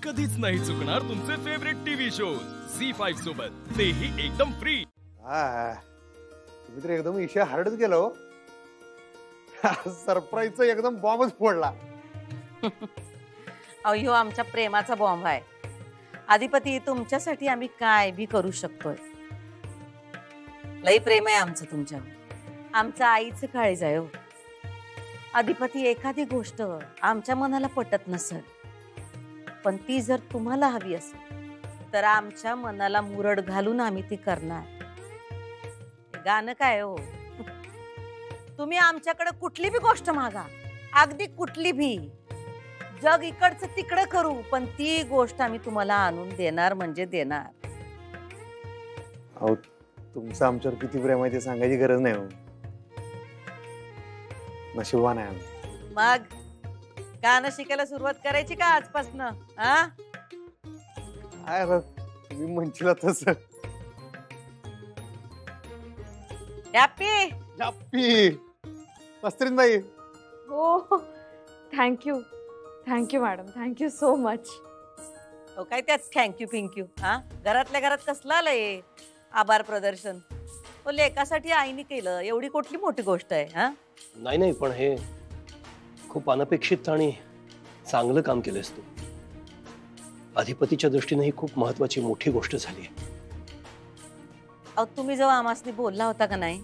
कधीच नाही चुकणार तुमचे फेवरेट टीव्ही शोज झी5 सोबत, तेही एकदम फ्री। तुम्ही तर एकदम ईशा हार्डच गेलो। सरप्राईजचा एकदम बॉम्बच फोडला। अहो आमच्या प्रेमाचा बॉम्ब आहे। अधिपती, तुमच्यासाठी आम्ही काय भी करू शकतोय। लई प्रेम आहे आमचं तुमच्यावर। आमच्या आईचं काळीज आहे हो। अधिपती, एखादी गोष्ट आमच्या मनाला पटत नसेल, पण ती जर तुम्हाला हवी असेल तर आमच्या मनाला मुरड घालून आम्ही ती करणार। गाणं काय हो, तुम्ही आमच्याकडे कुठली भी गोष्ट मागा, अगदी कुठली भी, जग इकडचं तिकडं करू, पण ती गोष्ट आम्ही तुम्हाला आणून देणार म्हणजे देणार। अहो, तुमचं आमच्यावर किती प्रेम आहे ते सांगायची गरज नाही हो। नशिबवान आहे आम्ही। मग गाणं शिकायला सुरुवात करायची का आजपासून? हा, तुम्ही म्हणशील तसं। हॅपी हॅपी मस्तरीन बाई। हो, thank you madam, thank you so much. हो काय त्यात थँक्यू पिंक्यू? हा, घरातल्या घरात कसलं आलंय आभार प्रदर्शन? हो, लेकासाठी आईने केलं, एवढी कुठली मोठी गोष्ट आहे? हा नाही नाही, पण हे खूप अनपेक्षित आणि चांगलं काम केलंस तू। अधिपतीच्या दृष्टीने ही खूप महत्वाची मोठी गोष्ट झाली आहे। अहो, तुम्ही जेव्हा आम्हासनी बोलला होता का नाही,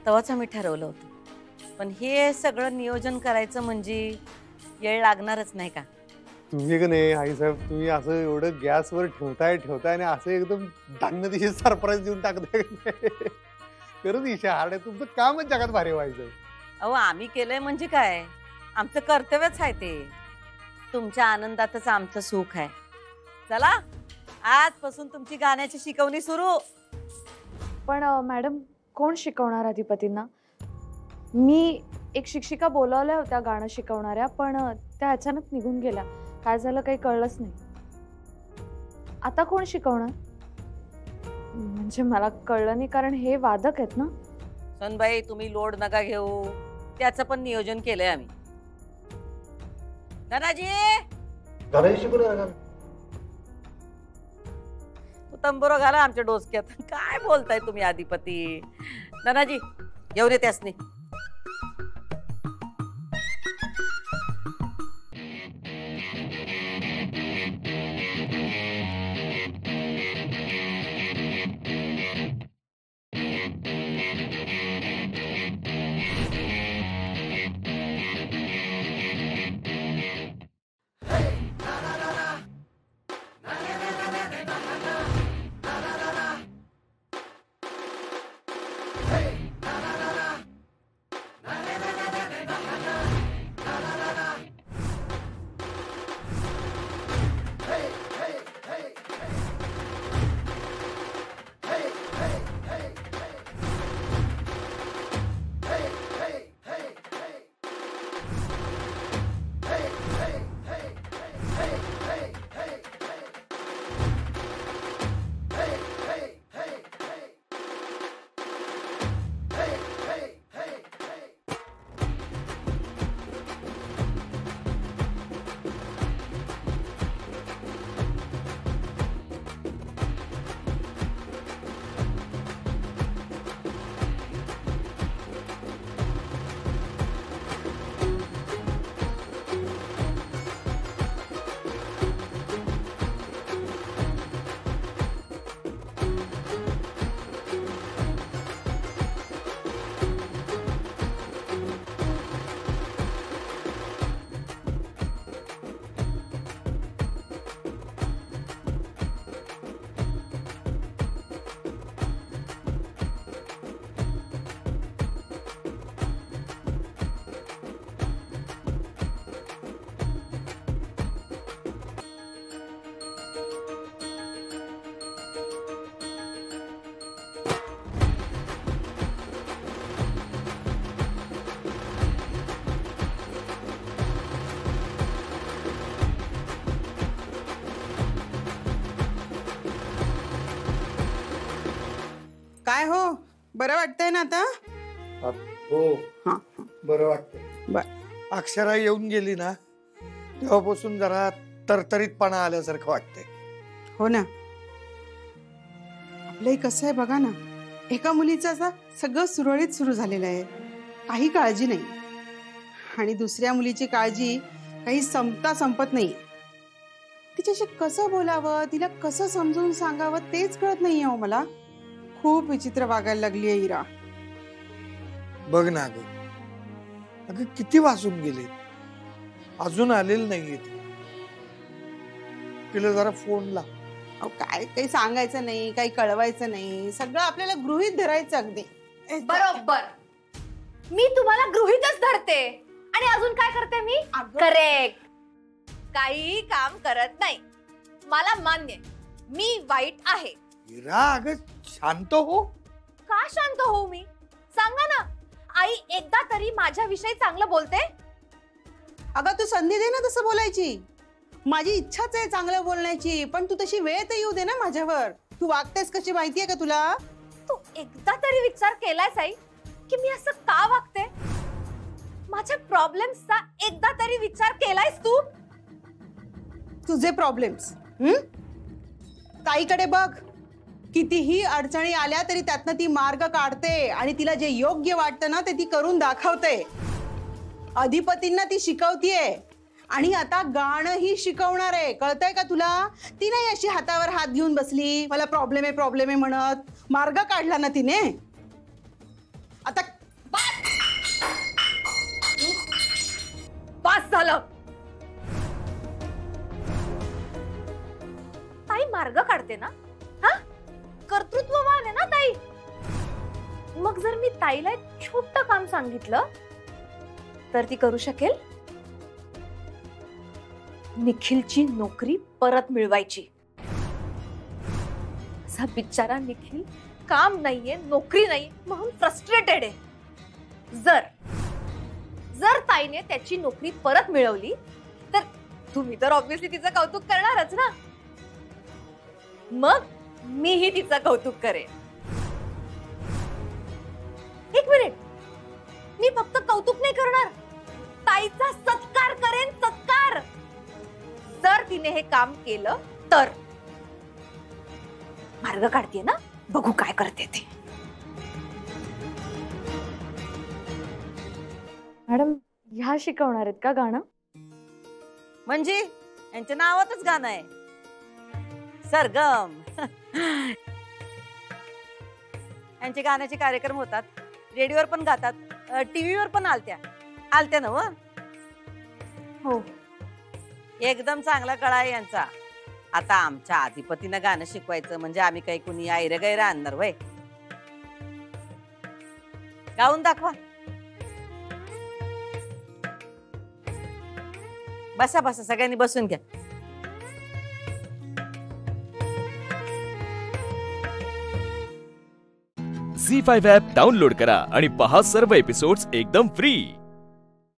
तेव्हाच आम्ही ठरवलं होतं, पण हे सगळं नियोजन करायचं म्हणजे वेळ लागणारच नाही का? तुम्ही का नाही आई साहेब, तुम्ही असं एवढं गॅसवर ठेवताय आणि असं एकदम धान्य दिशी सरप्राईज देऊन टाकताय। खरंच ईशा हार्ड आहे, तुमचं कामच जगात भारी व्हायचं। अहो, आम्ही केलंय म्हणजे काय, आमचं कर्तव्यच आहे ते। तुमच्या आनंदातच आमचं सुख आहे। चला, आजपासून तुमची गाण्याची शिकवणी सुरू। पण मॅडम, कोण शिकवणार अधिपतींना? मी एक शिक्षिका बोलावल्या होत्या गाणं शिकवणाऱ्या, पण त्या अचानक निघून गेल्या। काय झालं काही कळलंच नाही। आता कोण शिकवणार? म्हणजे मला कळलं नाही, कारण हे वादक आहेत ना। सनबाई, तुम्ही लोड नका घेऊ, त्याचं पण नियोजन केलंय आम्ही। धनाजी, तू तंबुरो घाला आमच्या डोसक्यात। काय बोलताय तुम्ही अधिपती? धनाजी, घेऊन येते असनी। काय हो, बरं वाटतंय ना आता? हो, बरं वाटतंय। अक्षरा येऊन गेली ना, तेव्हापासून जरा तरतरीतपणा आल्यासारखं वाटतंय. हो ना. आपलंही कसं आहे बघा ना, एका मुलीचं असं सगळं सुरळीत सुरू झालेलं आहे, काही काळजी नाही, आणि दुसऱ्या मुलीची काळजी काही संपत नाही. तिच्याशी कसं बोलावं, तिला कसं समजून सांगावं तेच कळत नाहीये हो मला. खूप विचित्र वागायला लागली आहे इरा. बघ ना ग, अगं किती वाजून गेले, अजून आलेलं नाहीये. तिला जरा फोन ला. अहो काय, काही सांगायचं नाही, काही कळवायचं नाही, सगळं आपल्याला गृहीत धरायचं अगदी. बरोबर, मी तुम्हाला गृहीतच धरते आणि अजून काय करते मी? करेक्ट, काही काम करत नाही. मला मान्य, मी वाईट आहे. इरा अगं शांत हो. का शांत होऊ मी? सांगा ना. आई एकदा तरी माझ्याविषयी चांगलं बोलते? अगं तू संधी दे ना तसं बोलायची. माझी इच्छाच आहे चांगलं बोलण्याची, पण तू तशी वेळ तर येऊ दे ना माझ्यावर. तू वागतेस कशी माहितीये का तुला? तू एकदा तरी विचार केलायस आई की मी असं का वागते? माझ्या प्रॉब्लेम्सचा एकदा तरी विचार केलायस तू? तुझे प्रॉब्लेम्स ताईकडे बघ. कितीही अडचणी आल्या तरी त्यातनं ती मार्ग काढते आणि तिला जे योग्य वाटतं ना ते ती करून दाखवते. अधिपतींना ती शिकवतीये आणि आता गाणंही शिकवणार आहे. कळतंय का तुला? ती नाही अशी हातावर हात घेऊन बसली, मला प्रॉब्लेम आहे म्हणत. मार्ग काढला ना तिने. आता बस झालं. ताई मार्ग काढते ना? हा, कर्तृत्ववान आहे ना ताई. मग जर मी ताईला एक छोटं काम सांगितलं तर ती करू शकेल? निखिलची नोकरी परत मिळवायची. असा बिचारा निखिल काम नाहीये, नोकरी नाही म्हणून फ्रस्ट्रेटेड आहे. जर ताईने त्याची नोकरी परत मिळवली तर तुम्ही तर ऑब्व्हियसली तिचं कौतुक करणारच ना. मग मीही तिचं कौतुक करेन. एक मिनिट, मी फक्त कौतुक नाही करणार, ताईचा सत्कार करेन, सत्कार. जर तिने हे काम केलं तर. मार्ग काढते ना, बघू काय करते ते. मॅडम ह्या शिकवणार आहेत का गाणं? म्हणजे यांच्या नावातच गाणं आहे सरगम. यांचे गाण्याचे कार्यक्रम होतात, रेडिओवर पण गातात, टीव्हीवर पण आलत्या ना. हो. एकदम चांगला कळा आहे यांचा. आता आमच्या अधिपतीनं गाणं शिकवायचं म्हणजे आम्ही काही कुणी आयर गैर आणणार वय? गाऊन दाखवा. बसा बसा, सगळ्यांनी बसून घ्या. झी5 ॲप डाउनलोड करा आणि पहा सर्व एपिसोड्स एकदम फ्री.